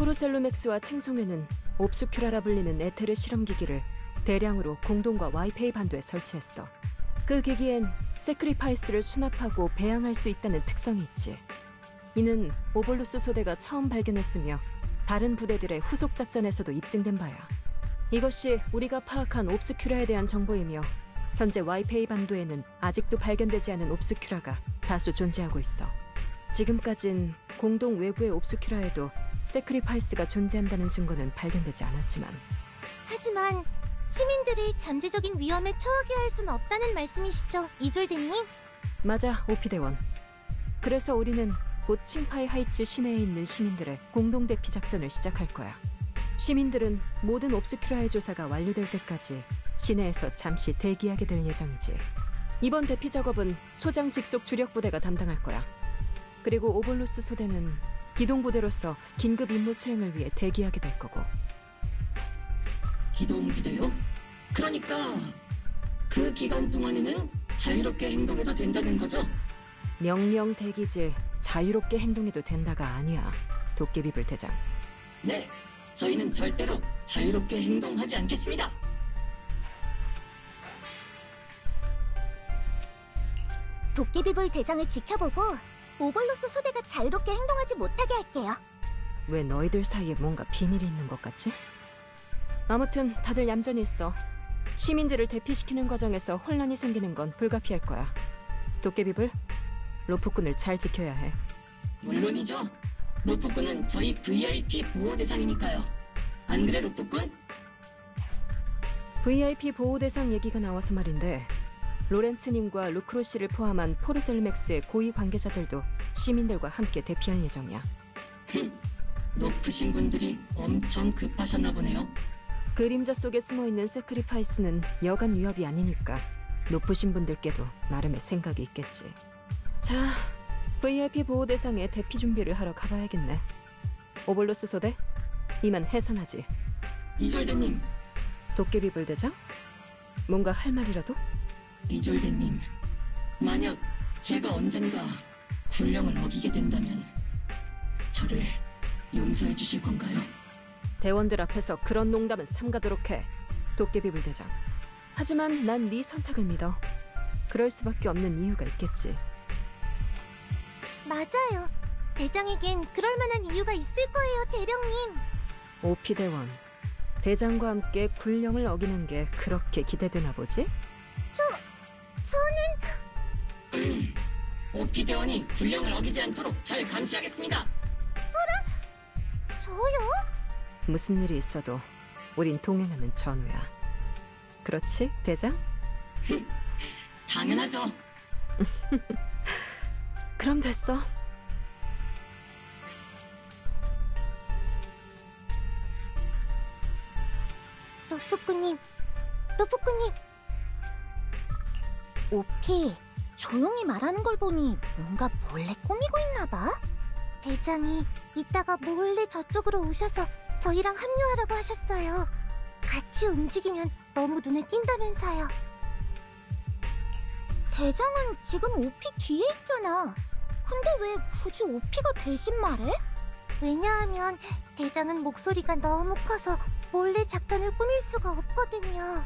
포르셀로맥스와 칭송에는 옵스큐라라 불리는 에테르 실험기기를 대량으로 공동과 와이페이 반도에 설치했어. 그 기기엔 세크리파이스를 수납하고 배양할 수 있다는 특성이 있지. 이는 오볼루스 소대가 처음 발견했으며 다른 부대들의 후속 작전에서도 입증된 바야. 이것이 우리가 파악한 옵스큐라에 대한 정보이며 현재 와이페이 반도에는 아직도 발견되지 않은 옵스큐라가 다수 존재하고 있어. 지금까진 공동 외부의 옵스큐라에도 세크리파이스가 존재한다는 증거는 발견되지 않았지만, 하지만 시민들을 잠재적인 위험에 처하게 할 순 없다는 말씀이시죠, 이졸데님? 맞아, 오피대원. 그래서 우리는 곧 칭파이 하이츠 시내에 있는 시민들의 공동 대피 작전을 시작할 거야. 시민들은 모든 옵스큐라의 조사가 완료될 때까지 시내에서 잠시 대기하게 될 예정이지. 이번 대피 작업은 소장 직속 주력 부대가 담당할 거야. 그리고 오볼루스 소대는 기동 부대로서 긴급 임무 수행을 위해 대기하게 될 거고. 기동 부대요? 그러니까 그 기간 동안에는 자유롭게 행동해도 된다는 거죠? 명령 대기지 자유롭게 행동해도 된다가 아니야, 도깨비불 대장. 네, 저희는 절대로 자유롭게 행동하지 않겠습니다. 도깨비불 대장을 지켜보고 오볼루스 소대가 자유롭게 행동하지 못하게 할게요. 왜 너희들 사이에 뭔가 비밀이 있는 것 같지? 아무튼 다들 얌전히 있어. 시민들을 대피시키는 과정에서 혼란이 생기는 건 불가피할 거야. 도깨비불, 로프꾼을 잘 지켜야 해. 물론이죠. 로프꾼은 저희 VIP 보호 대상이니까요. 안 그래, 로프꾼? VIP 보호 대상 얘기가 나와서 말인데, 로렌츠님과 루크로 씨를 포함한 포르셀맥스의 고위 관계자들도 시민들과 함께 대피할 예정이야. 높으신 분들이 엄청 급하셨나 보네요. 그림자 속에 숨어있는 세크리파이스는 여간 위협이 아니니까 높으신 분들께도 나름의 생각이 있겠지. 자, VIP 보호 대상의 대피 준비를 하러 가봐야겠네. 오볼로스 소대, 이만 해산하지. 이졸데님. 도깨비불 대장? 뭔가 할 말이라도? 이졸데님, 만약 제가 언젠가 군령을 어기게 된다면 저를 용서해 주실 건가요? 대원들 앞에서 그런 농담은 삼가도록 해, 도깨비불 대장. 하지만 난 네 선택을 믿어. 그럴 수밖에 없는 이유가 있겠지. 맞아요. 대장에겐 그럴 만한 이유가 있을 거예요, 대령님. 오피대원, 대장과 함께 군령을 어기는 게 그렇게 기대되나 보지? 저는... 오피대원이 군령을 어기지 않도록 잘 감시하겠습니다. 저요? 무슨 일이 있어도 우린 동행하는 전우야. 그렇지, 대장? 당연하죠. 그럼 됐어. 로프꾼님, 로프꾼님. 오피, 조용히 말하는 걸 보니 뭔가 몰래 꾸미고 있나 봐. 대장이 이따가 몰래 저쪽으로 오셔서 저희랑 합류하라고 하셨어요. 같이 움직이면 너무 눈에 띈다면서요. 대장은 지금 오피 뒤에 있잖아. 근데 왜 굳이 오피가 대신 말해? 왜냐하면 대장은 목소리가 너무 커서 몰래 작전을 꾸밀 수가 없거든요.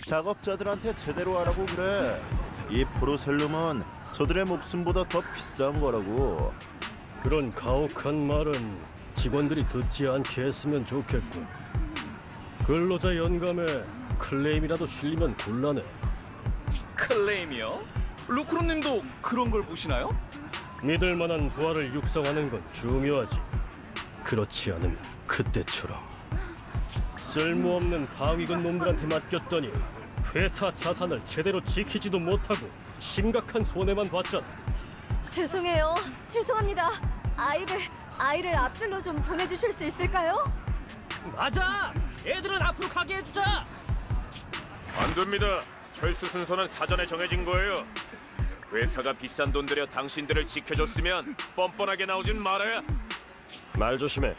작업자들한테 제대로 하라고 그래. 이 프로셀룸은 저들의 목숨보다 더 비싼 거라고. 그런 가혹한 말은 직원들이 듣지 않게 했으면 좋겠군. 근로자 연감에 클레임이라도 실리면 곤란해. 클레임이요? 루크로님도 그런 걸 보시나요? 믿을 만한 부하를 육성하는 건 중요하지. 그렇지 않으면 그때처럼 쓸모없는 방위군 놈들한테 맡겼더니 회사 자산을 제대로 지키지도 못하고 심각한 손해만 봤잖아. 죄송해요. 죄송합니다. 아이를 앞줄로 좀 보내주실 수 있을까요? 맞아! 애들은 앞으로 가게 해주자! 안 됩니다. 철수 순서는 사전에 정해진 거예요. 회사가 비싼 돈 들여 당신들을 지켜줬으면 뻔뻔하게 나오진 말아야. 말 조심해.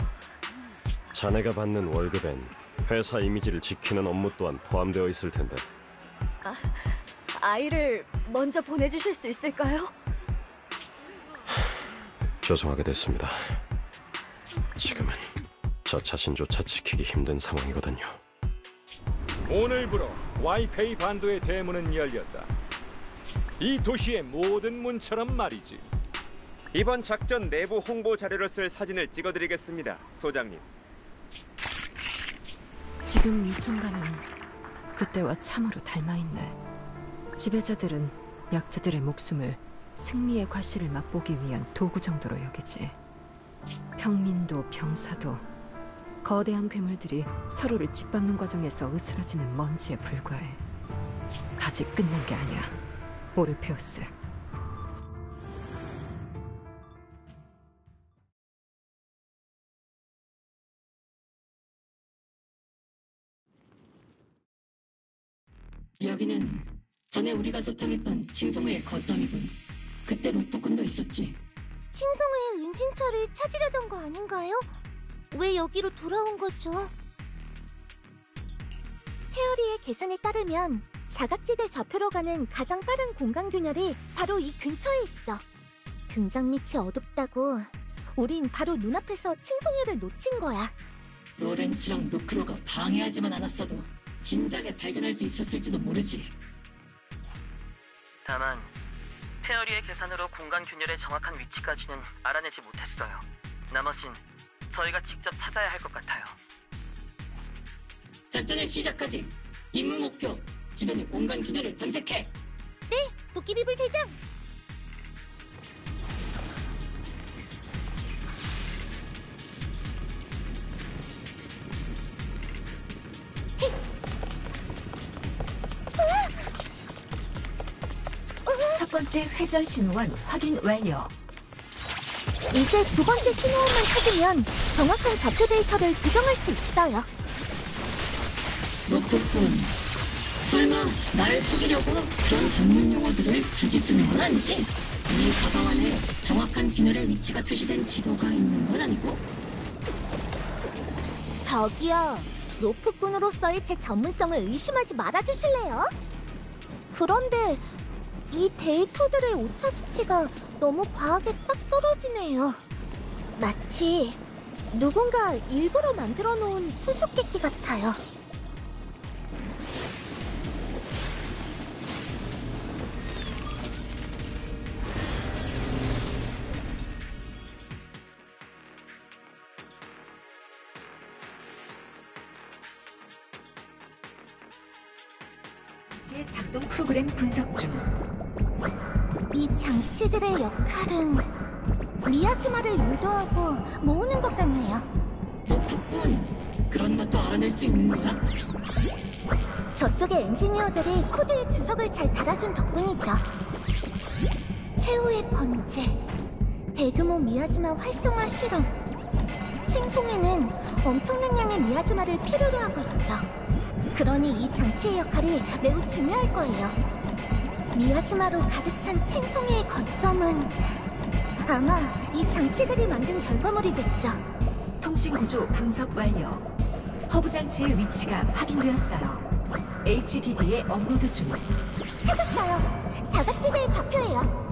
자네가 받는 월급엔 회사 이미지를 지키는 업무 또한 포함되어 있을 텐데. 아이를 먼저 보내주실 수 있을까요? 죄송하게 됐습니다. 지금은 저 자신조차 지키기 힘든 상황이거든요. 오늘부로 와이페이 반도의 대문은 열렸다. 이 도시의 모든 문처럼 말이지. 이번 작전 내부 홍보 자료로 쓸 사진을 찍어드리겠습니다, 소장님. 지금 이 순간은 그때와 참으로 닮아있네. 지배자들은 약자들의 목숨을 승리의 과실을 맛보기 위한 도구 정도로 여기지. 평민도 병사도 거대한 괴물들이 서로를 짓밟는 과정에서 으스러지는 먼지에 불과해. 아직 끝난 게 아니야, 오르페우스. 여기는 전에 우리가 소탕했던 칭송회의 거점이군. 그때 로프꾼도 있었지. 칭송회의 은신처를 찾으려던 거 아닌가요? 왜 여기로 돌아온 거죠? 페어리의 계산에 따르면 사각지대 좌표로 가는 가장 빠른 공간 균열이 바로 이 근처에 있어. 등장 밑이 어둡다고 우린 바로 눈앞에서 칭송회를 놓친 거야. 로렌츠랑 노크로가 방해하지만 않았어도 진작에 발견할 수 있었을지도 모르지. 다만 페어리의 계산으로 공간 균열의 정확한 위치까지는 알아내지 못했어요. 나머진 저희가 직접 찾아야 할 것 같아요. 작전을 시작하지. 임무 목표, 주변의 공간 균열을 탐색해. 네, 도끼비불 대장! 첫 번째 회전 신호원 확인 완료. 이제 두 번째 신호원만 찾으면 정확한 좌표 데이터를 부정할 수 있어요. 노프꾼, 설마 날 속이려고 그런 전문 용어들을 굳이 쓰는 건 아니지? 이 가방 안에 정확한 균열의 위치가 표시된 지도가 있는 건 아니고? 저기요, 로프꾼으로서의 제 전문성을 의심하지 말아주실래요? 그런데 이 데이터들의 오차 수치가 너무 과하게 딱 떨어지네요. 마치 누군가 일부러 만들어 놓은 수수께끼 같아요. 작동 프로그램 분석 중. 이 장치들의 역할은 미아즈마를 유도하고 모으는 것 같네요. 노프꾼, 그런 것도 알아낼 수 있는 거야? 저쪽의 엔지니어들이 코드의 주석을 잘 달아준 덕분이죠. 최후의 번제, 대규모 미아즈마 활성화 실험. 칭송에는 엄청난 양의 미아즈마를 필요로 하고 있죠. 그러니 이 장치의 역할이 매우 중요할 거예요. 미아즈마로 가득 찬 칭송의 거점은 아마 이 장치들이 만든 결과물이겠죠. 통신 구조 분석 완료. 허브 장치의 위치가 확인되었어요. HDD에 업로드 중. 찾았어요. 사각지대의 좌표예요.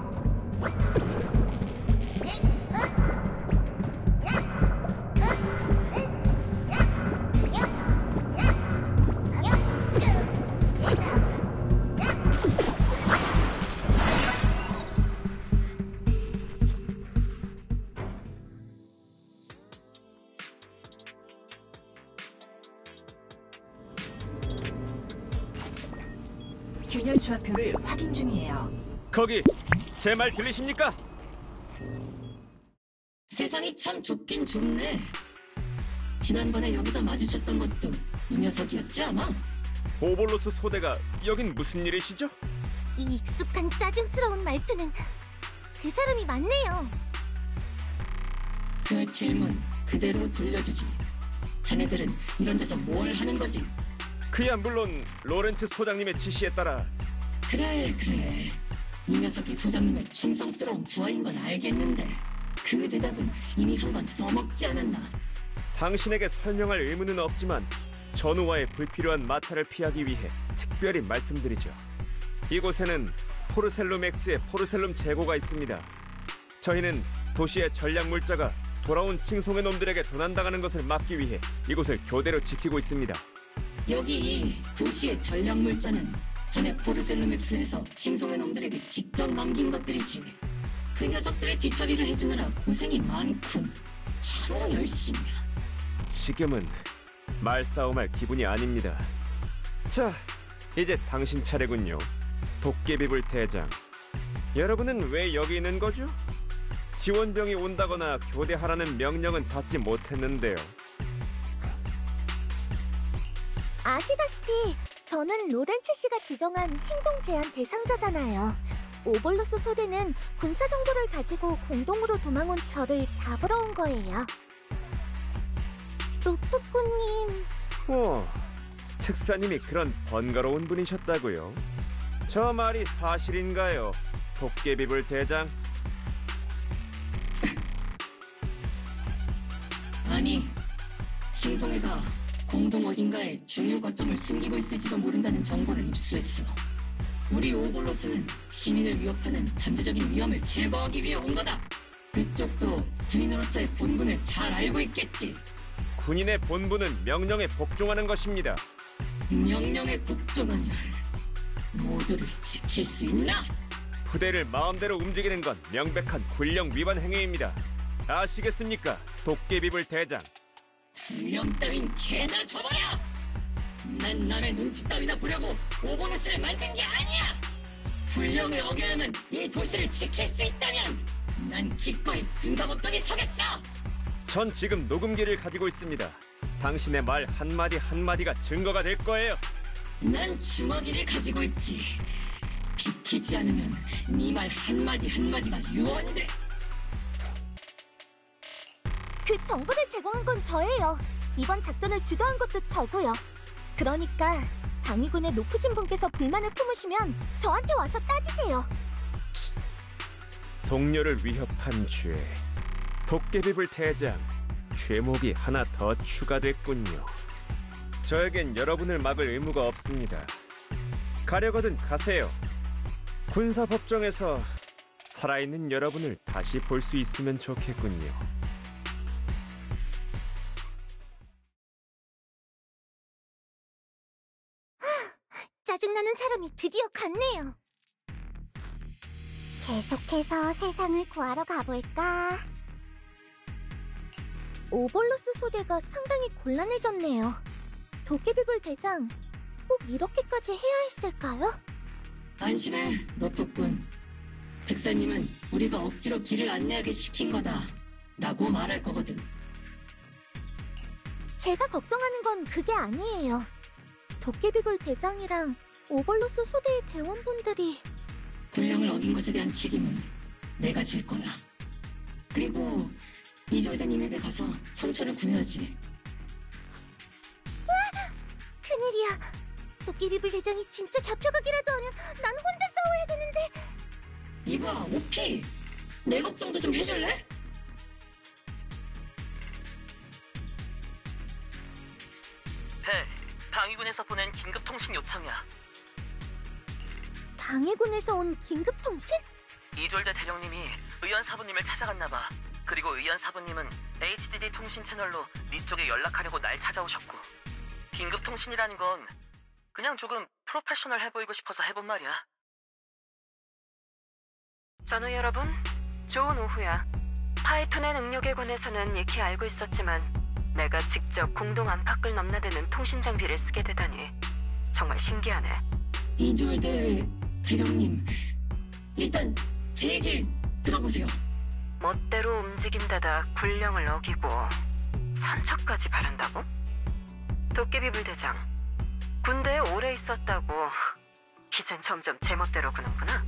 균열 좌표를 확인 중이에요. 거기 제 말 들리십니까? 세상이 참 좁긴 좁네. 지난번에 여기서 마주쳤던 것도 이 녀석이었지 아마? 오볼로스 소대가 여긴 무슨 일이시죠? 이 익숙한 짜증스러운 말투는 그 사람이 맞네요. 그 질문 그대로 돌려주지. 자네들은 이런 데서 뭘 하는 거지? 그야 물론 로렌츠 소장님의 지시에 따라. 그래. 이 녀석이 소장님의 충성스러운 부하인 건 알겠는데 그 대답은 이미 한번 써먹지 않았나? 당신에게 설명할 의무는 없지만 전우와의 불필요한 마찰을 피하기 위해 특별히 말씀드리죠. 이곳에는 포르셀룸 X의 포르셀룸 재고가 있습니다. 저희는 도시의 전략 물자가 돌아온 칭송의 놈들에게 도난당하는 것을 막기 위해 이곳을 교대로 지키고 있습니다. 여기 도시의 전략 물자는 전에 포르셀룸 X에서 칭송의 놈들에게 직접 남긴 것들이지. 그 녀석들의 뒤처리를 해주느라 고생이 많군. 참 열심이야. 지금은 말싸움할 기분이 아닙니다. 자, 이제 당신 차례군요. 도깨비불 대장. 여러분은 왜 여기 있는 거죠? 지원병이 온다거나 교대하라는 명령은 받지 못했는데요. 아시다시피 저는 로렌츠 씨가 지정한 행동 제한 대상자잖아요. 오볼로스 소대는 군사 정보를 가지고 공동으로 도망온 저를 잡으러 온 거예요. 로프꾼님... 특사님이 그런 번거로운 분이셨다고요? 저 말이 사실인가요, 도깨비불 대장? 아니, 칭송회가 공동 어딘가에 중요 거점을 숨기고 있을지도 모른다는 정보를 입수했어. 우리 오볼로스는 시민을 위협하는 잠재적인 위험을 제거하기 위해 온 거다. 그쪽도 군인으로서의 본분을 잘 알고 있겠지. 군인의 본분은 명령에 복종하는 것입니다. 명령에 복종하면 모두를 지킬 수 있나? 부대를 마음대로 움직이는 건 명백한 군령 위반 행위입니다. 아시겠습니까, 도깨비불 대장? 군령 따윈 개나 줘버려! 난 남의 눈치 따위나 보려고 오보누스를 만든 게 아니야! 군령을 어겨야만 이 도시를 지킬 수 있다면 난 기꺼이 군사법정에 서겠어! 전 지금 녹음기를 가지고 있습니다. 당신의 말 한마디 한마디가 증거가 될 거예요. 난 주먹이를 가지고 있지. 비키지 않으면 네 말 한마디 한마디가 유언이 돼. 그 정보를 제공한 건 저예요. 이번 작전을 주도한 것도 저고요. 그러니까 당위군의 높으신 분께서 불만을 품으시면 저한테 와서 따지세요. 동료를 위협한 죄. 도깨비불 대장, 죄목이 하나 더 추가됐군요. 저에겐 여러분을 막을 의무가 없습니다. 가려거든 가세요. 군사법정에서 살아있는 여러분을 다시 볼 수 있으면 좋겠군요. 짜증나는 사람이 드디어 갔네요. 계속해서 세상을 구하러 가볼까? 오볼로스 소대가 상당히 곤란해졌네요. 도깨비불 대장, 꼭 이렇게까지 해야 했을까요? 안심해, 로프꾼. 특사님은 우리가 억지로 길을 안내하게 시킨 거다 라고 말할 거거든. 제가 걱정하는 건 그게 아니에요. 도깨비불 대장이랑 오벌로스 소대의 대원분들이 군령을 어긴 것에 대한 책임은 내가 질 거야. 그리고 이졸대님에게 가서 선처를 구해야지. 큰일이야. 도깨비불 대장이 진짜 잡혀가기라도 하면 난 혼자 싸워야 되는데. 이봐, 오피! 내 걱정도 좀 해줄래? 벨, 방위군에서 보낸 긴급 통신 요청이야. 방해군에서 온 긴급 통신? 이졸대 대령님이 의연 사부님을 찾아갔나 봐. 그리고 의연 사부님은 HDD 통신 채널로 네 쪽에 연락하려고 날 찾아오셨고. 긴급 통신이라는 건 그냥 조금 프로페셔널해 보이고 싶어서 해본 말이야. 전우 여러분, 좋은 오후야. 파이톤의 능력에 관해서는 익히 알고 있었지만 내가 직접 공동 안팎을 넘나드는 통신 장비를 쓰게 되다니 정말 신기하네. 이졸대 대령님, 일단 제 얘기 들어보세요. 멋대로 움직인다다 군령을 어기고 선처까지 바란다고? 도깨비불 대장, 군대에 오래 있었다고 이젠 점점 제멋대로 구는구나.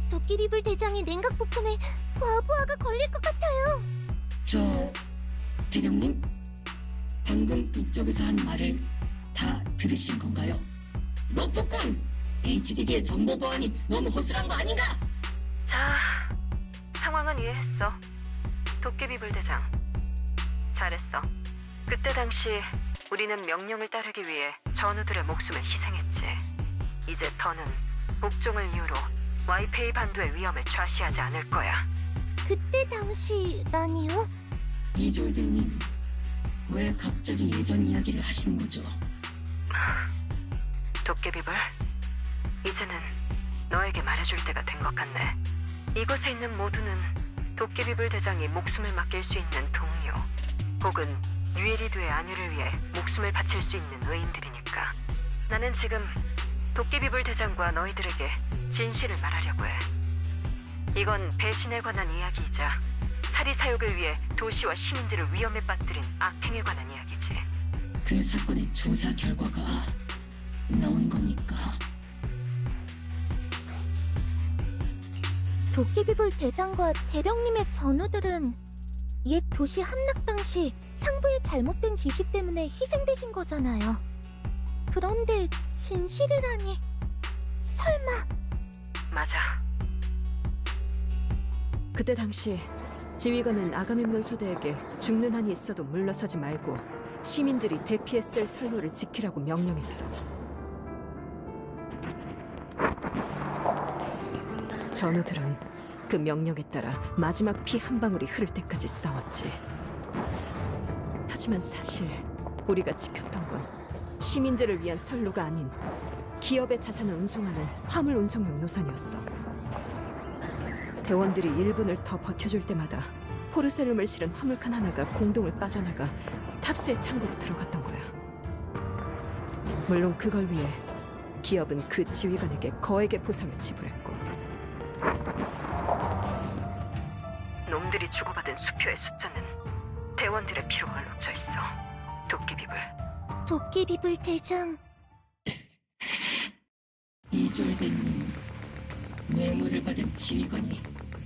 도깨비불 대장의 냉각 부품에 과부하가 걸릴 것 같아요. 저 대령님, 방금 이쪽에서 한 말을 다 들으신 건가요? 럭포꾼! HDD의 정보 보안이 너무 허술한 거 아닌가? 자, 상황은 이해했어. 도깨비불 대장, 잘했어. 그때 당시 우리는 명령을 따르기 위해 전우들의 목숨을 희생했지. 이제 더는 복종을 이유로 와이페이 반도의 위험을 좌시하지 않을 거야. 그때 당시라니요? 이졸대님, 왜 갑자기 예전 이야기를 하시는 거죠? 도깨비불, 이제는 너에게 말해줄 때가 된 것 같네. 이곳에 있는 모두는 도깨비불 대장이 목숨을 맡길 수 있는 동료 혹은 유에리드의 안위를 위해 목숨을 바칠 수 있는 의인들이니까. 나는 지금 도깨비불 대장과 너희들에게 진실을 말하려고 해. 이건 배신에 관한 이야기이자 사리사욕을 위해 도시와 시민들을 위험에 빠뜨린 악행에 관한 이야기지. 그 사건의 조사 결과가 나온 겁니까? 도깨비불 대장과 대령님의 전우들은 옛 도시 함락 당시 상부의 잘못된 지시 때문에 희생되신 거잖아요. 그런데 진실이라니... 설마... 맞아. 그때 당시 지휘관은 아가멤논 소대에게 죽는 한이 있어도 물러서지 말고 시민들이 대피했을 선로를 지키라고 명령했어. 전우들은 그 명령에 따라 마지막 피 한 방울이 흐를 때까지 싸웠지. 하지만 사실 우리가 지켰던 건 시민들을 위한 선로가 아닌 기업의 자산을 운송하는 화물 운송용 노선이었어. 대원들이 1분을 더 버텨줄 때마다 포르셀룸을 실은 화물칸 하나가 공동을 빠져나가 탑스의 창고로 들어갔던 거야. 물론 그걸 위해 기업은 그 지휘관에게 거액의 보상을 지불했고, 놈들이 주고받은 수표의 숫자는 대원들의 피로 얼룩져 있어. 도깨비불. 도깨비불 대장... 이졸대님, 뇌물을 받은 지휘관이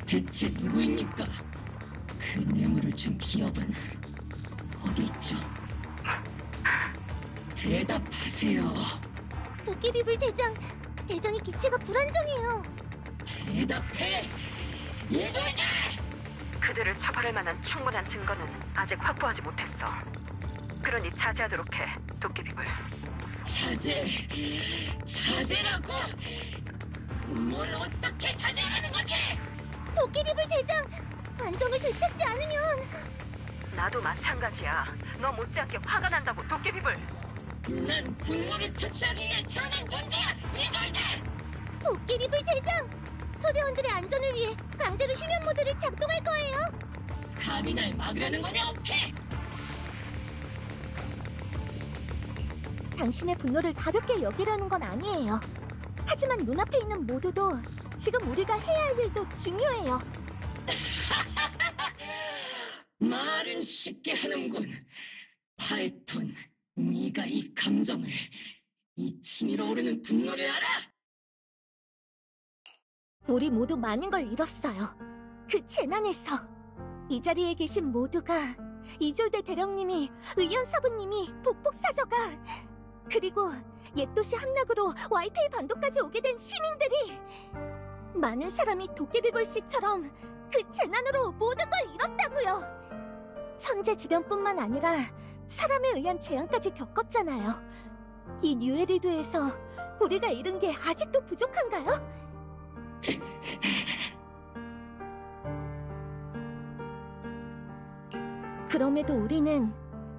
대체 누구입니까? 그 뇌물을 준 기업은 어디 있죠? 대답하세요. 도깨비불 대장... 대장의 기체가 불안정해요. 대답해! 이졸대! 그들을 처벌할 만한 충분한 증거는 아직 확보하지 못했어. 그러니 자제하도록 해, 도깨비불. 자제라고? 뭘 어떻게 자제하는 거지? 도깨비불 대장! 안정을 되찾지 않으면... 나도 마찬가지야. 너 못지않게 화가 난다고, 도깨비불. 난 분노를 표출하기 위해 태어난 존재야, 이졸대! 도깨비불 대장! 소대원들의 안전을 위해 강제로 휴면 모드를 작동할 거예요. 감히 날 막으려는 거냐, 오케? 당신의 분노를 가볍게 여기려는 건 아니에요. 하지만 눈앞에 있는 모두도 지금 우리가 해야 할 일도 중요해요. 말은 쉽게 하는군. 파이톤, 네가 이 감정을, 이 치밀어 오르는 분노를 알아? 우리 모두 많은 걸 잃었어요. 그 재난에서. 이 자리에 계신 모두가, 이졸대 대령님이, 의연 사부님이, 복복사저가, 그리고 옛도시 함락으로 와이페이 반도까지 오게 된 시민들이, 많은 사람이 도깨비불씨처럼 그 재난으로 모든 걸 잃었다고요. 천재 주변뿐만 아니라 사람에 의한 재앙까지 겪었잖아요. 이 뉴에리드에서 우리가 잃은 게 아직도 부족한가요? 그럼에도 우리는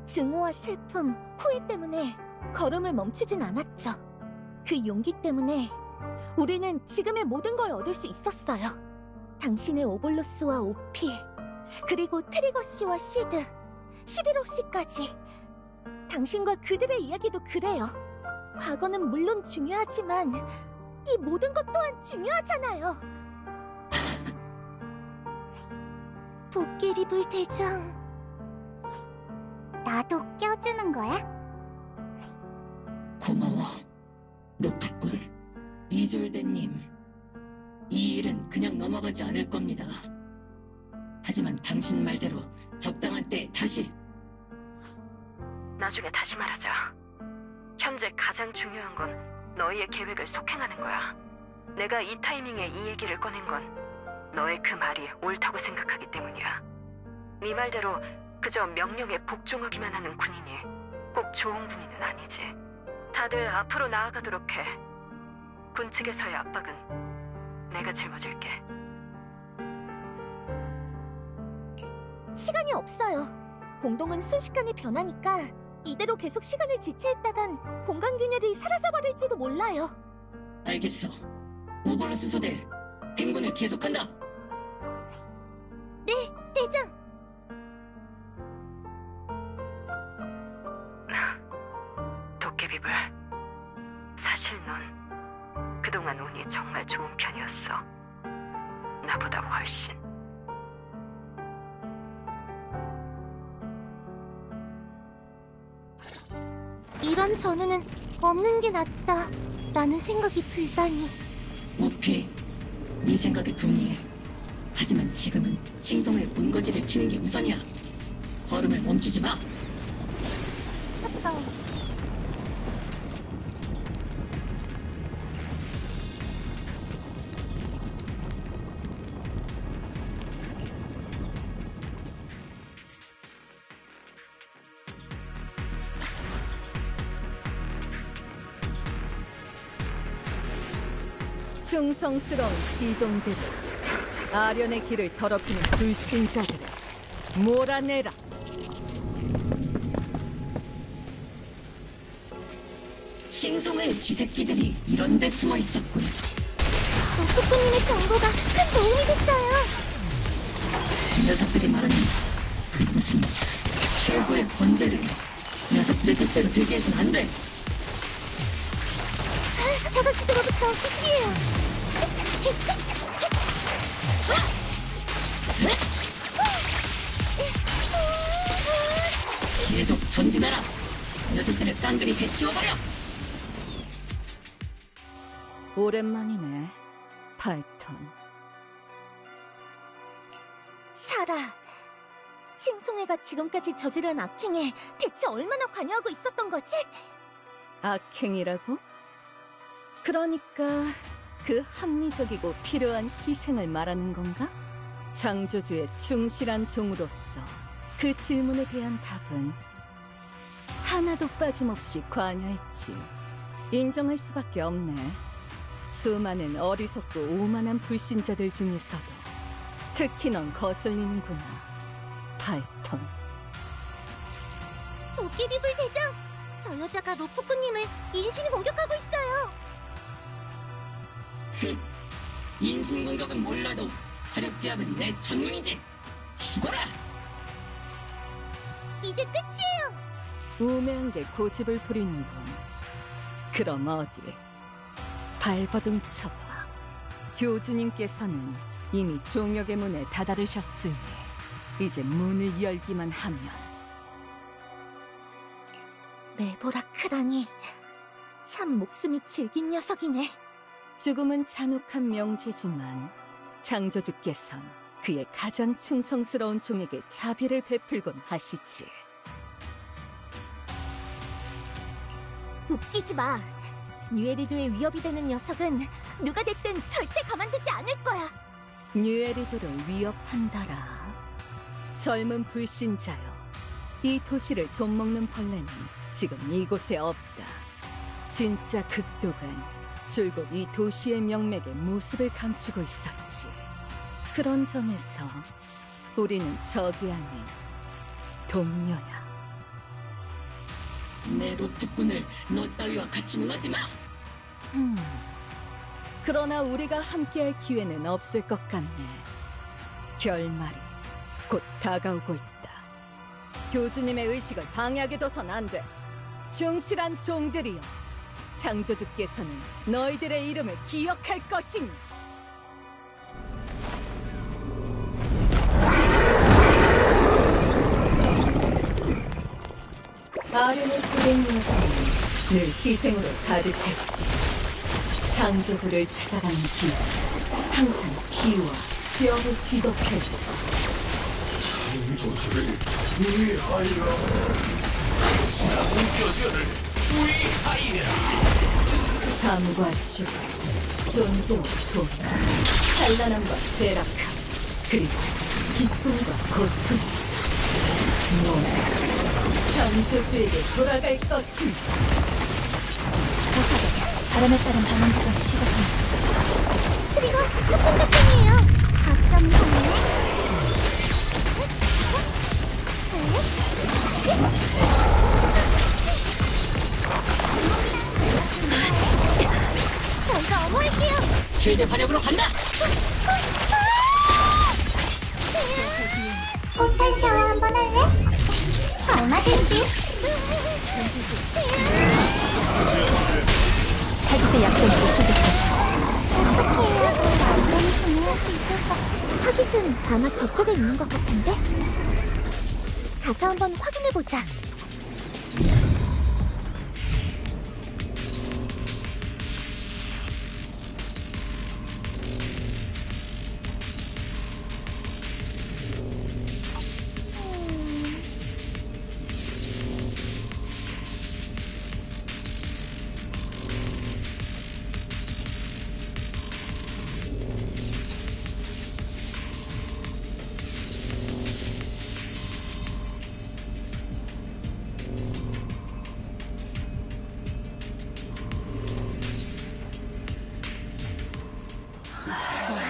증오와 슬픔, 후회 때문에 걸음을 멈추진 않았죠. 그 용기 때문에 우리는 지금의 모든 걸 얻을 수 있었어요. 당신의 오볼로스와 오피, 그리고 트리거 씨와 시드, 11호 씨까지. 당신과 그들의 이야기도 그래요. 과거는 물론 중요하지만 이 모든 것 또한 중요하잖아요. 도깨비불 대장, 나도 껴주는 거야? 고마워, 루프꾼. 이졸대님, 이 일은 그냥 넘어가지 않을 겁니다. 하지만 당신 말대로 적당한 때에 다시... 나중에 다시 말하자. 현재 가장 중요한 건 너희의 계획을 속행하는 거야. 내가 이 타이밍에 이 얘기를 꺼낸 건 너의 그 말이 옳다고 생각하기 때문이야. 네 말대로 그저 명령에 복종하기만 하는 군인이 꼭 좋은 군인은 아니지. 다들 앞으로 나아가도록 해. 군 측에서의 압박은 내가 짊어질게. 시간이 없어요. 공동은 순식간에 변하니까 이대로 계속 시간을 지체했다간 공간 균열이 사라져버릴지도 몰라요. 알겠어. 오버로스 소대, 행군을 계속한다. 네, 대장. 도깨비불, 사실 넌 그동안 운이 정말 좋은 편이었어. 나보다 훨씬. 이런 전우는 없는 게 낫다 라는 생각이 들다니. 오피, 네 생각에 동의해. 하지만 지금은 칭송의 본거지를 치는 게 우선이야. 걸음을 멈추지 마. 했어. 충성스러운 시종들을, 아련의 길을 더럽히는 불신자들을 몰아내라. 칭송의 쥐새끼들이 이런 데 숨어 있었군. 오프꾸님의 정보가 큰 도움이 됐어요. 녀석들이 말하는 그 무슨 최고의 권세를 녀석들 뜻대로 되게 해서는 안 돼. 사각지대로부터 후식이에요. 계속 전진하라. 녀석들을 깡그리 해치워버려. 오랜만이네, 파이턴. 사라, 칭송회가 지금까지 저지른 악행에 대체 얼마나 관여하고 있었던 거지? 악행이라고? 그러니까 그 합리적이고 필요한 희생을 말하는 건가? 창조주의 충실한 종으로서 그 질문에 대한 답은 하나도 빠짐없이 관여했지. 인정할 수밖에 없네. 수많은 어리석고 오만한 불신자들 중에서도 특히 넌 거슬리는구나, 파이턴. 도깨비불 대장! 저 여자가 로프꾸님을 인신이 공격하고 있어요! 인신공격은 몰라도 화력제압은 내 전문이지. 죽어라! 이제 끝이에요! 우매한 게 고집을 부리는군. 그럼 어디 발버둥 쳐봐. 교주님께서는 이미 종역의 문에 다다르셨으니 이제 문을 열기만 하면. 메보라크라니 참 목숨이 질긴 녀석이네. 죽음은 잔혹한 명제지만 창조주께선 그의 가장 충성스러운 종에게 자비를 베풀곤 하시지. 웃기지 마. 뉴에리도에 위협이 되는 녀석은 누가 됐든 절대 가만두지 않을 거야. 뉴에리도를 위협한다라. 젊은 불신자여, 이 도시를 좀먹는 벌레는 지금 이곳에 없다. 진짜 극독은 줄곧 이 도시의 명맥에 모습을 감추고 있었지. 그런 점에서 우리는 적이 아닌 동료야. 내 로프꾼을 너 따위와 같이 무너지 마! 그러나 우리가 함께할 기회는 없을 것 같네. 결말이 곧 다가오고 있다. 교주님의 의식을 방해하게 둬선 안 돼. 충실한 종들이여, 창조주께서는 너희들의 이름을 기억할 것이니. 아련의 고된 녀석은 늘 희생으로 가득했지. 창조주를 찾아가는 길, 항상 피와 뼈를 뒤덮여있어. 창조주를 위하여, 창조주를 위하여. 삶과 죽음, 존재와 소멸, 찬란함과 쇠락함, 그리고 기쁨과 고통. 너는 창조주에게 돌아갈 것이다. 바람에 따른 방언 도전을 시작합니다. 트리거 폭풍 작전이에요. 각점 성공해. 저희가 어머할게요. 최대 화력으로 간다! 포탈 샤워 한번 할래? 얼마든지. 타깃의 약점을 놓치겠어. 어떻게 해야 완전히 분해할 수 있을까? 타깃은 아마 저쪽에 있는 것 같은데? 가서 한번 확인해보자.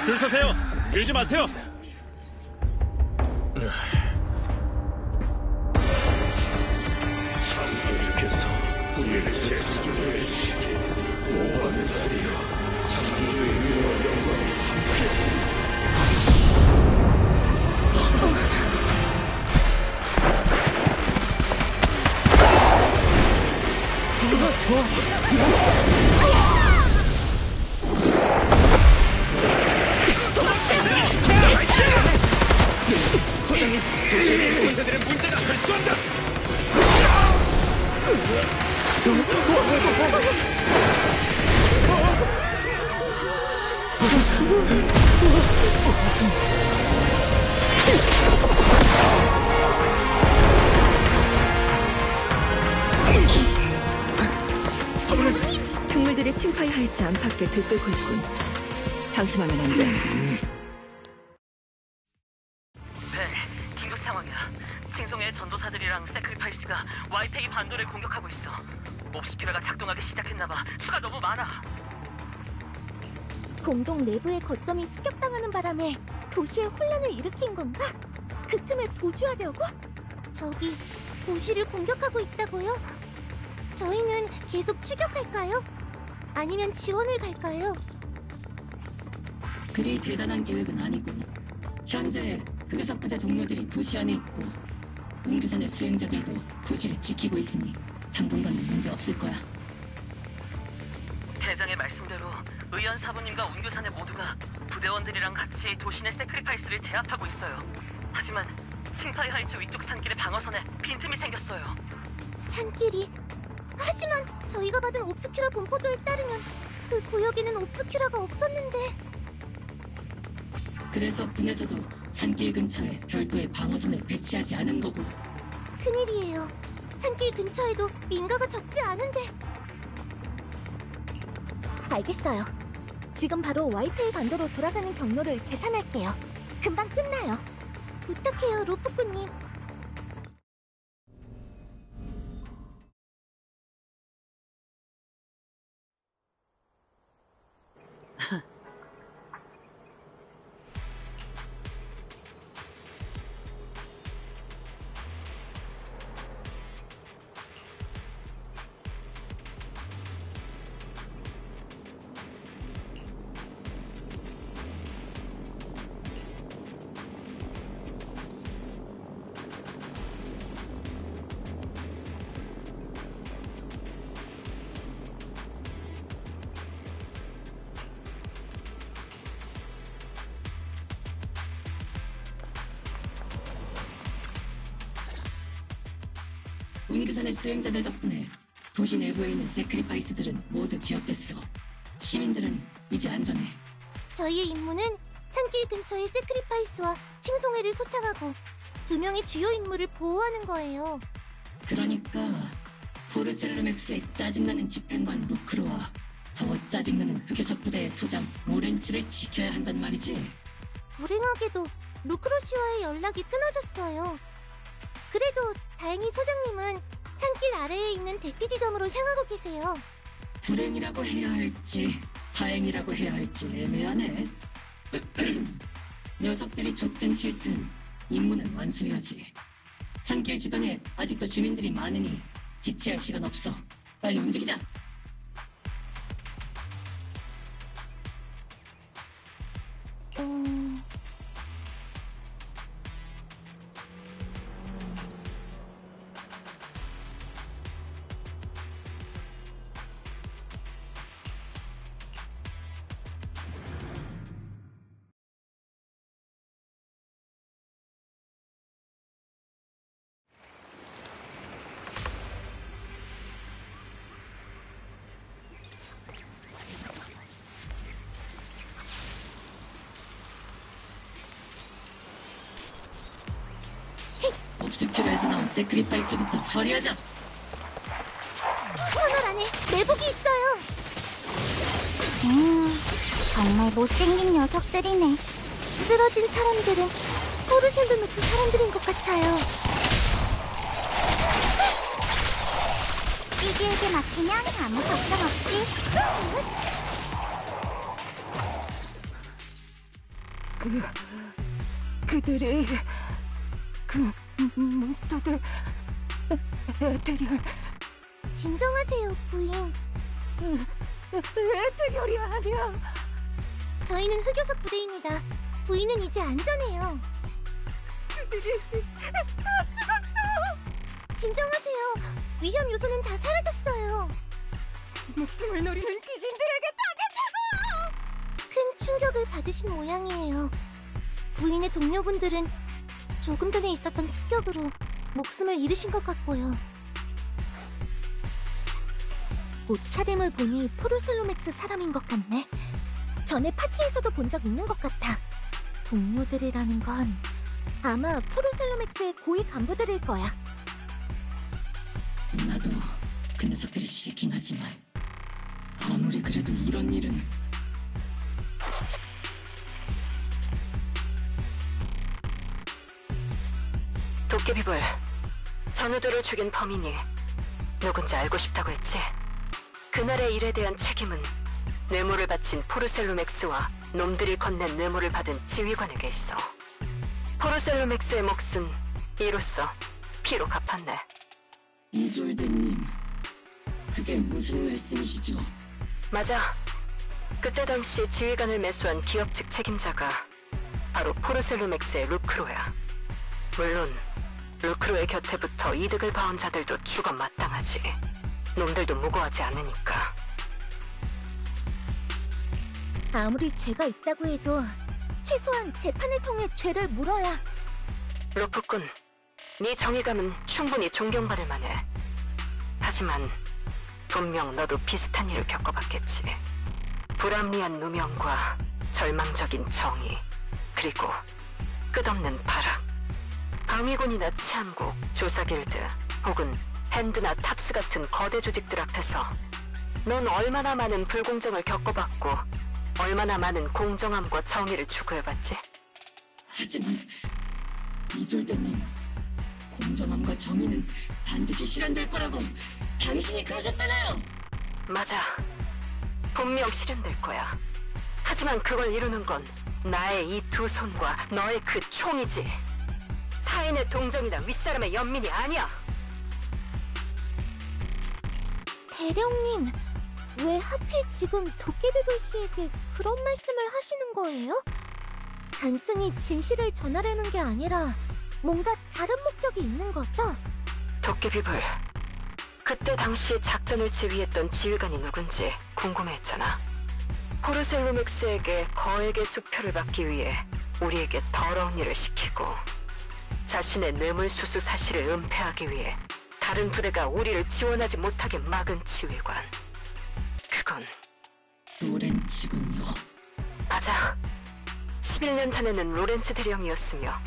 줄 서세요. 밀지 마세요. 창조주께서 우리를 재창조해 주시기 모험의 자리여, 창조주의 위로와 영광이 함께. 소장님, 도시의 군사들의 문제가 철수한다. 생물들이 침파의 하이츠 안팎에 들끓고 있군. 방심하면 안 돼. 네, 긴급 상황이야. 칭송의 전도사들이랑 세크리파이스가 와이페이 반도를 공격하고 있어. 옵스큐라가 작동하기 시작했나봐. 수가 너무 많아. 공동 내부의 거점이 습격당하는 바람에 도시에 혼란을 일으킨 건가? 그 틈에 도주하려고? 저기 도시를 공격하고 있다고요? 저희는 계속 추격할까요? 아니면 지원을 갈까요? 그리 대단한 계획은 아니군. 현재 흑유석 부대 동료들이 도시 안에 있고 웅규산의 수행자들도 도시를 지키고 있으니 당분간은 문제 없을 거야. 대장의 말씀대로 의연 사부님과 운교사네 모두가 부대원들이랑 같이 도시 내 세크리파이스를 제압하고 있어요. 하지만 칭파이 하이츠 위쪽 산길의 방어선에 빈틈이 생겼어요. 산길이 하지만 저희가 받은 옵스큐라 분포도에 따르면 그 구역에는 옵스큐라가 없었는데. 그래서 군에서도 산길 근처에 별도의 방어선을 배치하지 않은 거고. 큰일이에요. 산길 근처에도 민가가 적지 않은데. 알겠어요. 지금 바로 와이페이 반도로 돌아가는 경로를 계산할게요. 금방 끝나요. 부탁해요, 로프꾼님. 운기선의 수행자들 덕분에 도시 내부에 있는 세크리파이스들은 모두 제압됐어. 시민들은 이제 안전해. 저희의 임무는 산길 근처의 세크리파이스와 칭송회를 소탕하고 2명의 주요 인물을 보호하는 거예요. 그러니까 포르셀로맥스의 짜증나는 집행관 루크로와 더 짜증나는 흑요석 부대의 소장 모렌츠를 지켜야 한단 말이지. 불행하게도 루크로 씨와의 연락이 끊어졌어요. 그래도 다행히 소장님은 산길 아래에 있는 대피 지점으로 향하고 계세요. 불행이라고 해야 할지 다행이라고 해야 할지 애매하네. 녀석들이 좋든 싫든 임무는 완수해야지. 산길 주변에 아직도 주민들이 많으니 지체할 시간 없어. 빨리 움직이자. 옵스큐라에서 나온 세크리파이스부터 처리하자. 터널 안에 내복이 있어요. 정말 못생긴 녀석들이네. 쓰러진 사람들은 포르셀로맥스 사람들인 것 같아요. 찌개에게 맡기면 아무 걱정 없지. 그들이 몬스터들 에테리얼. 진정하세요, 부인. 에테리얼이 아니야. 저희는 흑요석 부대입니다. 부인은 이제 안전해요. 그들이 다 죽었어. 진정하세요. 위험 요소는 다 사라졌어요. 목숨을 노리는 귀신들에게 당했다고. 큰 충격을 받으신 모양이에요. 부인의 동료분들은 조금 전에 있었던 습격으로 목숨을 잃으신 것 같고요. 옷차림을 보니 포르셀로맥스 사람인 것 같네. 전에 파티에서도 본 적 있는 것 같아. 동료들이라는 건 아마 포르셀로맥스의 고위 간부들일 거야. 나도 그 녀석들이 싫긴 하지만 아무리 그래도 이런 일은. 도깨비불, 전우들을 죽인 범인이 누군지 알고 싶다고 했지? 그날의 일에 대한 책임은 뇌물을 바친 포르셀로맥스와 놈들이 건넨 뇌물을 받은 지휘관에게 있어. 포르셀로맥스의 몫은 이로써 피로 갚았네. 이졸데님, 그게 무슨 말씀이시죠? 맞아. 그때 당시 지휘관을 매수한 기업 측 책임자가 바로 포르셀로맥스의 루크로야. 물론 루크로의 곁에 붙어 이득을 봐온 자들도 죽어 마땅하지. 놈들도 무고하지 않으니까. 아무리 죄가 있다고 해도 최소한 재판을 통해 죄를 물어야. 로프꾼, 네 정의감은 충분히 존경받을 만해. 하지만 분명 너도 비슷한 일을 겪어봤겠지. 불합리한 누명과 절망적인 정의, 그리고 끝없는 발악. 방위군이나 치안국, 조사길드, 혹은 핸드나 탑스 같은 거대 조직들 앞에서 넌 얼마나 많은 불공정을 겪어봤고 얼마나 많은 공정함과 정의를 추구해봤지? 하지만 이졸드님, 공정함과 정의는 반드시 실현될 거라고 당신이 그러셨잖아요. 맞아. 분명 실현될 거야. 하지만 그걸 이루는 건 나의 이 두 손과 너의 그 총이지. 타인의 동정이나 윗사람의 연민이 아니야. 대령님, 왜 하필 지금 도깨비불 씨에게 그런 말씀을 하시는 거예요? 단순히 진실을 전하려는 게 아니라 뭔가 다른 목적이 있는 거죠? 도깨비불, 그때 당시에 작전을 지휘했던 지휘관이 누군지 궁금해했잖아. 포르셀로맥스에게 거액의 수표를 받기 위해 우리에게 더러운 일을 시키고 자신의 뇌물수수 사실을 은폐하기 위해 다른 부대가 우리를 지원하지 못하게 막은 지휘관. 그건 로렌츠군요. 맞아. 11년 전에는 로렌츠 대령이었으며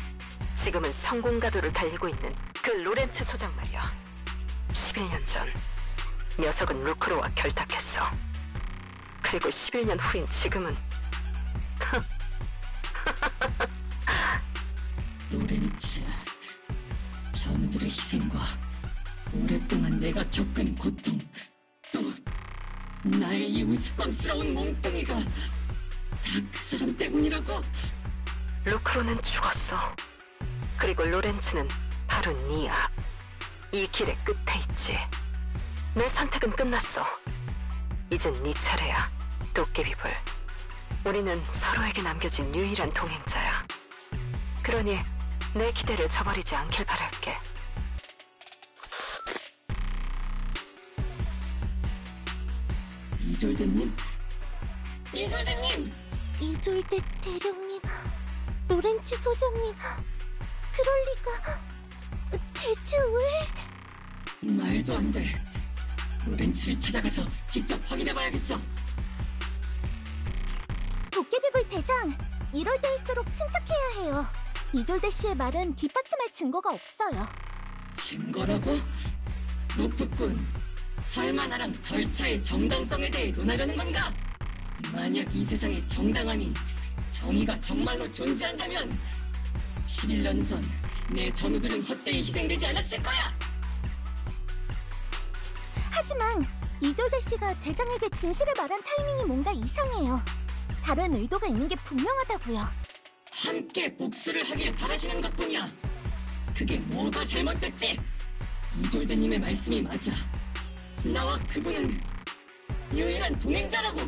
지금은 성공가도를 달리고 있는 그 로렌츠 소장 말이야. 11년 전 녀석은 루크로와 결탁했어. 그리고 11년 후인 지금은 로렌츠, 전우들의 희생과 오랫동안 내가 겪은 고통, 또 나의 이 우스꽝스러운 몸뚱이가 다 그 사람 때문이라고. 루크로는 죽었어. 그리고 로렌츠는 바로 네 앞, 이 길의 끝에 있지. 내 선택은 끝났어. 이젠 네 차례야, 도깨비불. 우리는 서로에게 남겨진 유일한 동행자야. 그러니 내 기대를 저버리지 않길 바랄게. 이졸드님? 이졸드님! 이졸데 대령님, 로렌츠 소장님, 그럴 리가... 대체 왜... 말도 안 돼. 로렌츠를 찾아가서 직접 확인해봐야겠어. 도깨비불 대장, 이럴 때일수록 침착해야 해요. 이졸데 씨의 말은 뒷받침할 증거가 없어요. 증거라고? 로프꾼, 설마 나랑 절차의 정당성에 대해 논하려는 건가? 만약 이 세상에 정당함이, 정의가 정말로 존재한다면 11년 전 내 전우들은 헛되이 희생되지 않았을 거야! 하지만 이졸데 씨가 대장에게 진실을 말한 타이밍이 뭔가 이상해요. 다른 의도가 있는 게 분명하다고요. 함께 복수를 하길 바라시는 것뿐이야. 그게 뭐가 잘못됐지? 이졸드님의 말씀이 맞아. 나와 그분은 유일한 동행자라고.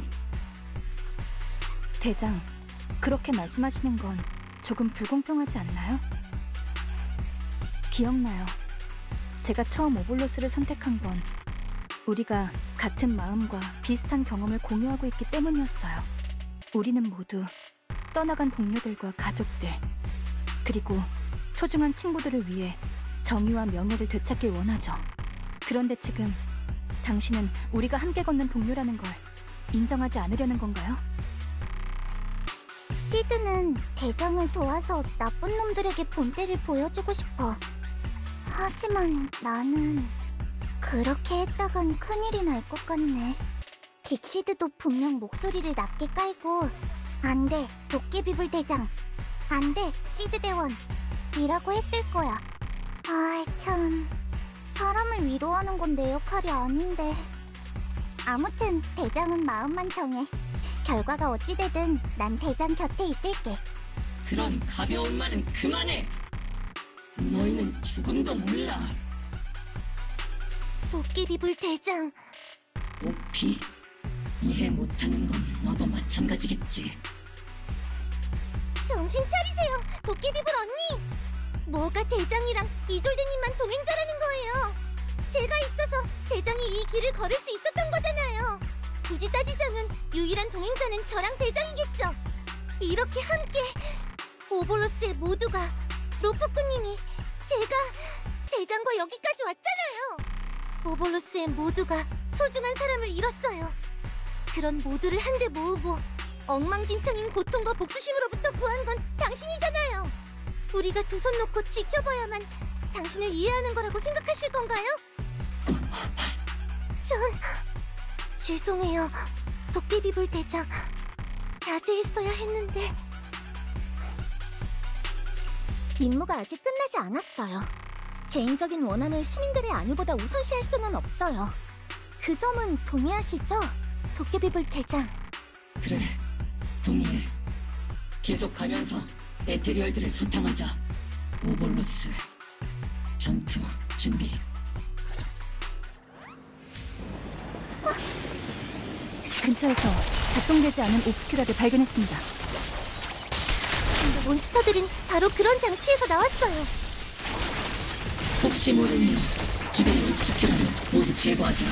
대장, 그렇게 말씀하시는 건 조금 불공평하지 않나요? 기억나요. 제가 처음 오볼로스를 선택한 건 우리가 같은 마음과 비슷한 경험을 공유하고 있기 때문이었어요. 우리는 모두 떠나간 동료들과 가족들, 그리고 소중한 친구들을 위해 정의와 명예를 되찾길 원하죠. 그런데 지금 당신은 우리가 함께 걷는 동료라는 걸 인정하지 않으려는 건가요? 시드는 대장을 도와서 나쁜 놈들에게 본때를 보여주고 싶어. 하지만 나는 그렇게 했다간 큰일이 날 것 같네. 빅시드도 분명 목소리를 낮게 깔고 안 돼, 도깨비불 대장. 안 돼, 시드 대원. 이라고 했을 거야. 아이 참, 사람을 위로하는 건 내 역할이 아닌데. 아무튼 대장은 마음만 정해. 결과가 어찌되든 난 대장 곁에 있을게. 그런 가벼운 말은 그만해. 너희는 조금도 몰라. 도깨비불 대장. 오피, 이해 못하는 건 너도 마찬가지겠지. 정신 차리세요, 도깨비불 언니. 뭐가 대장이랑 이졸드님만 동행자라는 거예요. 제가 있어서 대장이 이 길을 걸을 수 있었던 거잖아요. 굳이 따지자면 유일한 동행자는 저랑 대장이겠죠. 이렇게 함께 오볼로스의 모두가, 로프꾼님이, 제가 대장과 여기까지 왔잖아요. 오볼로스의 모두가 소중한 사람을 잃었어요. 그런 모두를 한데 모으고 엉망진창인 고통과 복수심으로부터 구한 건 당신이잖아요. 우리가 두 손 놓고 지켜봐야만 당신을 이해하는 거라고 생각하실 건가요? 죄송해요. 도깨비불 대장, 자제했어야 했는데. 임무가 아직 끝나지 않았어요. 개인적인 원한을 시민들의 안위보다 우선시할 수는 없어요. 그 점은 동의하시죠? 도깨비불 대장. 그래, 동의해. 계속 가면서 에테리얼들을 소탕하자. 오볼로스, 전투 준비. 근처에서 작동되지 않은 옵스큐라를 발견했습니다. 근데 몬스터들은 바로 그런 장치에서 나왔어요. 혹시 모르니 주변의 옵스큐라를 모두 제거하자.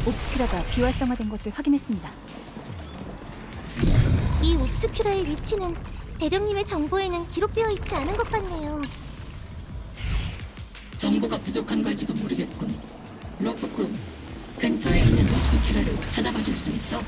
옵스큐라가 비활성화된 것을 확인했습니다. 이 옵스큐라의 위치는 대령님의 정보에는 기록되어 있지 않은 것 같네요. 정보가 부족한 걸지도 모르겠군. 로프꾼, 근처에 있는 옵스큐라를 찾아봐 줄 수 있어?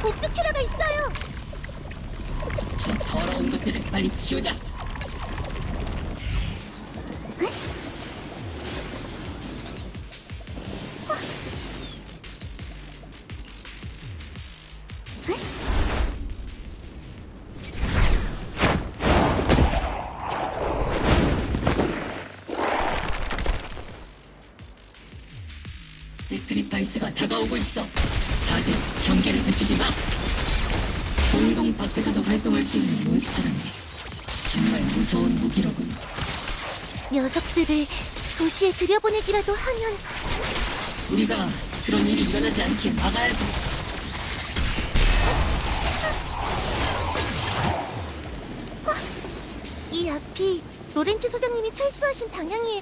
옵스큐라가 있어요. 저 더러운 것들을 빨리 치우자. 세크리파이스가 다가오고 있어. 다들 경계를 늦추지 마. 공동 밖에서도 활동할 수 있는 몬스터라니 정말 무서운 무기로군. 녀석들을 도시에 들여보내기라도 하면 우리가 그런 일이 일어나지 않게 막아야지. 이 앞이 로렌츠 소장님이 철수하신 방향이에요.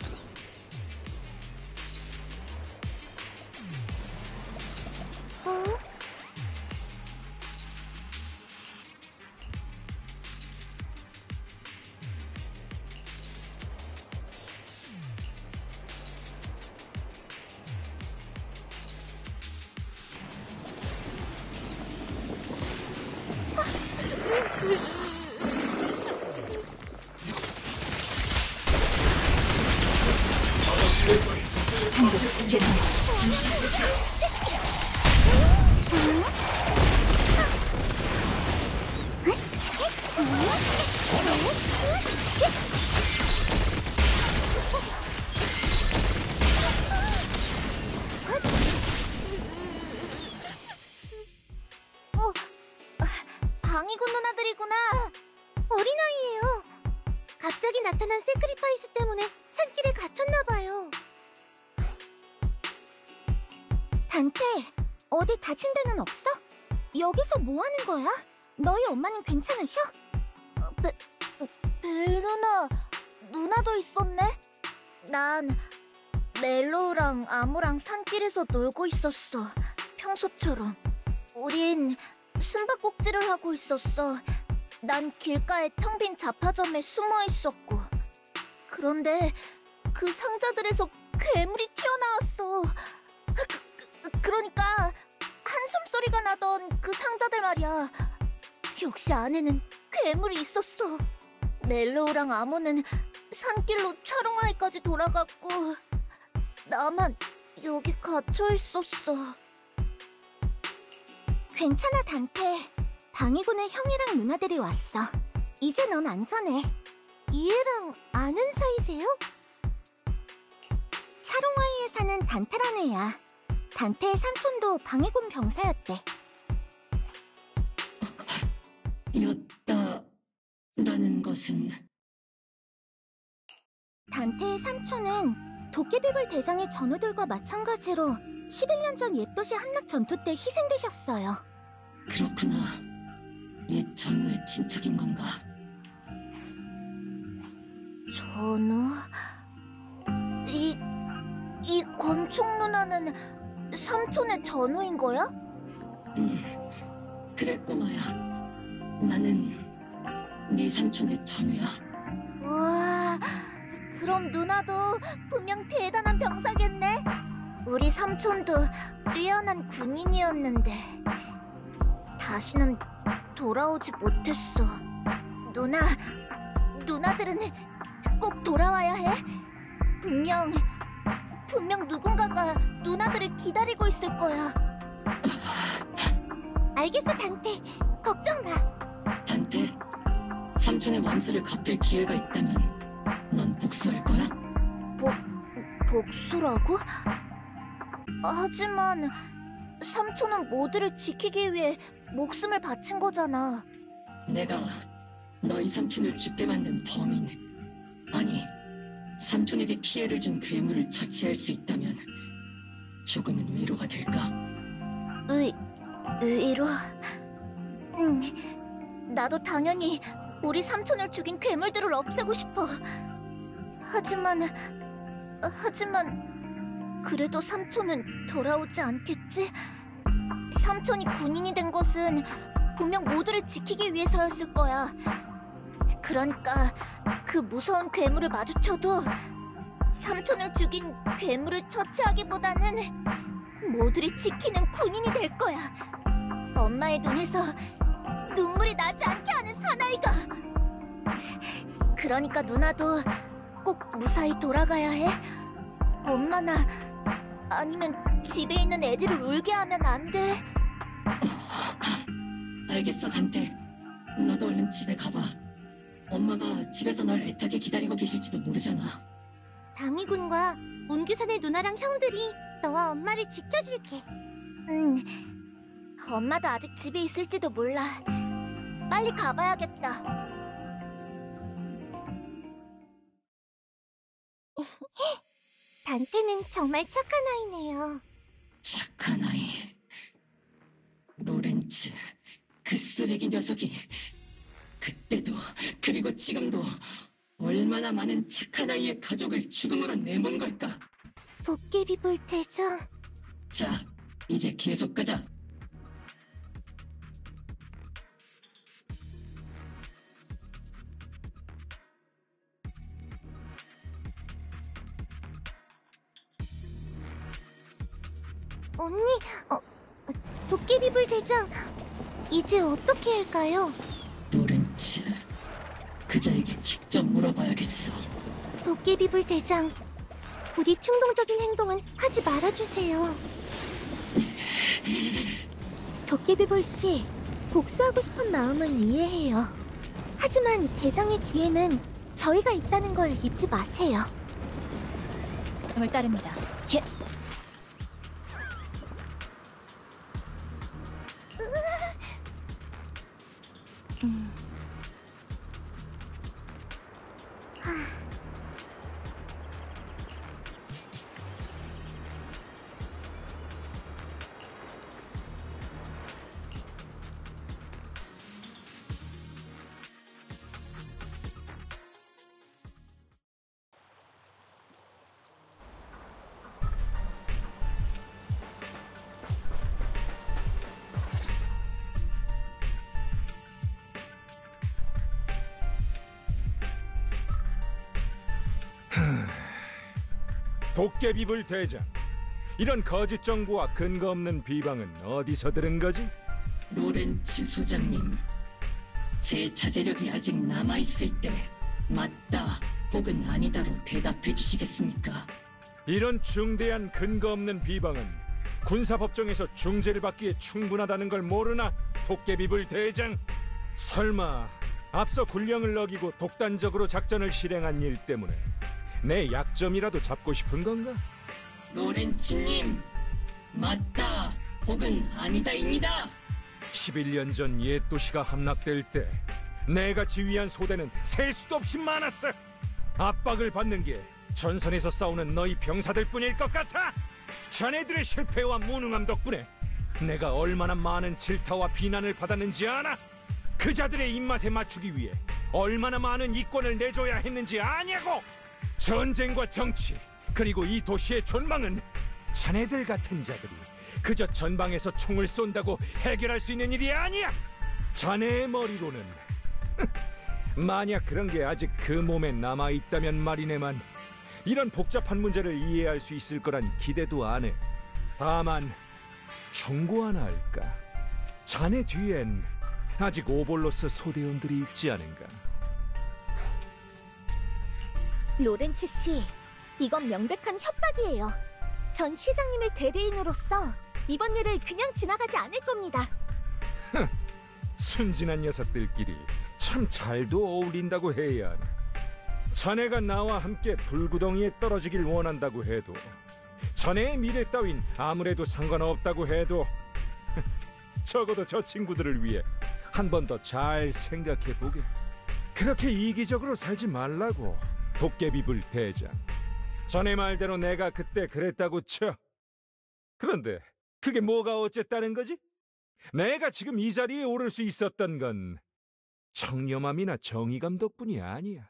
방위군 누나들이구나. 어린아이예요. 갑자기 나타난 세크리파이스 때문에 산길에 갇혔나봐요. 단테, 어디 다친 데는 없어? 여기서 뭐 하는 거야? 너희 엄마는 괜찮으셔? 벨루나, 누나도 있었네? 난 멜로우랑 아무랑 산길에서 놀고 있었어. 평소처럼. 우린 숨바꼭질을 하고 있었어. 난 길가에 텅 빈 잡화점에 숨어 있었고. 그런데 그 상자들에서 괴물이 튀어나왔어. 그러니까 한숨 소리가 나던 그 상자들 말이야. 역시 안에는 괴물이 있었어. 멜로우랑 아모는 산길로 차롱아이까지 돌아갔고 나만 여기 갇혀 있었어. 괜찮아, 단테. 방위군의 형이랑 누나들이 왔어. 이제 넌 안전해. 이해랑 아는 사이세요? 차롱아이에 사는 단테란 애야. 단테의 삼촌도 방위군 병사였대. 였다라는 것은? 단테의 삼촌은 도깨비불 대장의 전우들과 마찬가지로 11년 전 옛도시 함락 전투 때 희생되셨어요. 그렇구나. 옛 전우의 친척인 건가? 전우? 이 권총 누나는 삼촌의 전우인 거야? 그래, 꼬마야. 나는 네 삼촌의 전우야. 와, 그럼 누나도 분명 대단한 병사겠네? 우리 삼촌도 뛰어난 군인이었는데 다시는 돌아오지 못했어. 누나들은 꼭 돌아와야 해. 분명 누군가가 누나들을 기다리고 있을 거야. 알겠어, 단테. 걱정 마. 단테, 삼촌의 원수를 갚을 기회가 있다면 넌 복수할 거야? 복수라고? 하지만 삼촌은 모두를 지키기 위해 목숨을 바친 거잖아. 내가 너희 삼촌을 죽게 만든 범인, 아니 삼촌에게 피해를 준 괴물을 처치할 수 있다면 조금은 위로가 될까? 위로? 나도 당연히 우리 삼촌을 죽인 괴물들을 없애고 싶어. 하지만 그래도 삼촌은 돌아오지 않겠지? 삼촌이 군인이 된 것은 분명 모두를 지키기 위해서였을 거야. 그러니까 그 무서운 괴물을 마주쳐도 삼촌을 죽인 괴물을 처치하기보다는 모두를 지키는 군인이 될 거야. 엄마의 눈에서 눈물이 나지 않게 하는 사나이가. 그러니까 누나도 꼭 무사히 돌아가야 해. 엄마나 아니면 집에 있는 애들을 울게 하면 안 돼. 알겠어, 단테. 너도 얼른 집에 가봐. 엄마가 집에서 널 애타게 기다리고 계실지도 모르잖아. 방위군과 운규산의 누나랑 형들이 너와 엄마를 지켜줄게. 엄마도 아직 집에 있을지도 몰라. 빨리 가봐야겠다. 단테는 정말 착한 아이네요. 착한 아이. 로렌츠, 그 쓰레기 녀석이 그때도 그리고 지금도 얼마나 많은 착한 아이의 가족을 죽음으로 내몬 걸까? 도깨비불 대장. 자, 이제 계속 가자. 언니, 도깨비불 대장, 이제 어떻게 할까요? 로렌츠, 그자에게 직접 물어봐야겠어. 도깨비불 대장, 부디 충동적인 행동은 하지 말아주세요. 도깨비불 씨, 복수하고 싶은 마음은 이해해요. 하지만 대장의 뒤에는 저희가 있다는 걸 잊지 마세요. 을 따릅니다. 예. 도깨비불 대장, 이런 거짓 정보와 근거 없는 비방은 어디서 들은 거지? 로렌츠 소장님, 제 자제력이 아직 남아있을 때 맞다 혹은 아니다로 대답해 주시겠습니까? 이런 중대한 근거 없는 비방은 군사법정에서 중재를 받기에 충분하다는 걸 모르나, 도깨비불 대장? 설마 앞서 군령을 어기고 독단적으로 작전을 실행한 일 때문에 내 약점이라도 잡고 싶은 건가? 로렌츠님, 맞다 혹은 아니다입니다. 11년 전 옛 도시가 함락될 때 내가 지휘한 소대는 셀 수도 없이 많았어. 압박을 받는 게 전선에서 싸우는 너희 병사들 뿐일 것 같아. 자네들의 실패와 무능함 덕분에 내가 얼마나 많은 질타와 비난을 받았는지 아나? 그 자들의 입맛에 맞추기 위해 얼마나 많은 이권을 내줘야 했는지 아냐고? 전쟁과 정치, 그리고 이 도시의 존망은 자네들 같은 자들이 그저 전방에서 총을 쏜다고 해결할 수 있는 일이 아니야. 자네의 머리로는 만약 그런 게 아직 그 몸에 남아있다면 말이네만, 이런 복잡한 문제를 이해할 수 있을 거란 기대도 안 해. 다만 충고 하나 할까? 자네 뒤엔 아직 오볼로스 소대원들이 있지 않은가? 로렌츠 씨, 이건 명백한 협박이에요. 전 시장님의 대대인으로서 이번 일을 그냥 지나가지 않을 겁니다. 순진한 녀석들끼리 참 잘도 어울린다고 해야 하나. 자네가 나와 함께 불구덩이에 떨어지길 원한다고 해도, 자네의 미래 따윈 아무래도 상관없다고 해도 적어도 저 친구들을 위해 한 번 더 잘 생각해보게. 그렇게 이기적으로 살지 말라고, 도깨비불 대장. 자네 말대로 내가 그때 그랬다고 쳐. 그런데 그게 뭐가 어쨌다는 거지? 내가 지금 이 자리에 오를 수 있었던 건 청렴함이나 정의감 덕분이 아니야.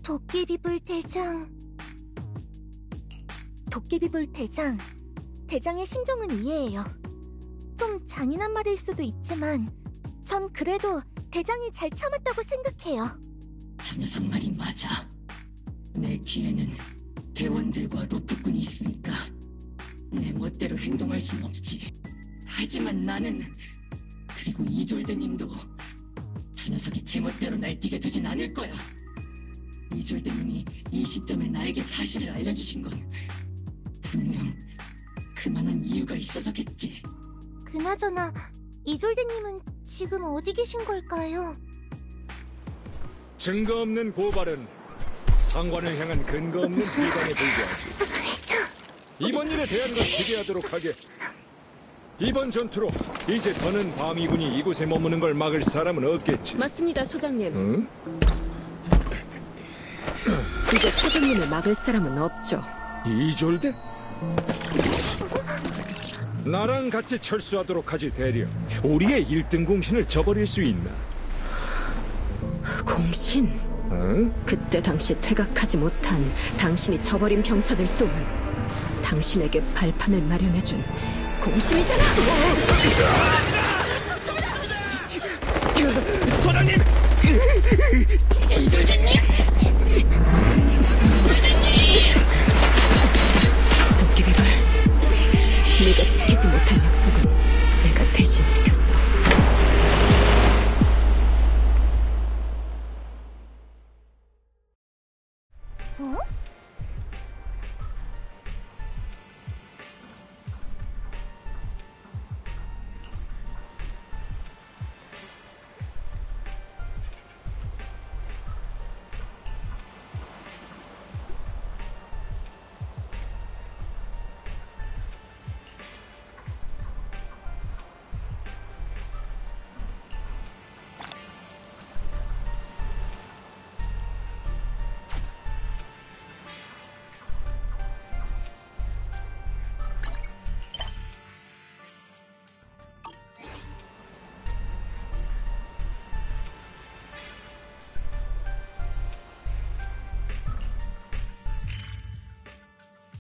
도깨비불 대장. 도깨비불 대장, 대장의 심정은 이해해요. 좀 잔인한 말일 수도 있지만 전 그래도 대장이 잘 참았다고 생각해요. 저 녀석 말이 맞아. 내 뒤에는 대원들과 로트꾼이 있으니까 내 멋대로 행동할 순 없지. 하지만 나는, 그리고 이졸드님도 저 녀석이 제 멋대로 날뛰게 두진 않을 거야. 이졸드님이 이 시점에 나에게 사실을 알려주신 건 분명 그만한 이유가 있어서겠지. 그나저나 이졸드님은 지금 어디 계신 걸까요? 증거 없는 고발은 상관을 향한 근거 없는 비방에 불과하지. 이번 일에 대한 건 기대하도록 하게. 이번 전투로 이제 더는 방위군이 이곳에 머무는 걸 막을 사람은 없겠지. 맞습니다, 소장님. 응? 이제 소장님을 막을 사람은 없죠. 이졸대? 나랑 같이 철수하도록 하지 대령. 우리의 1등 공신을 저버릴 수 있나? 공신? 응? 그때 당시 퇴각하지 못한 당신이 저버린 병사들 또한 당신에게 발판을 마련해준 공신이잖아! 소장님! 이졸드님!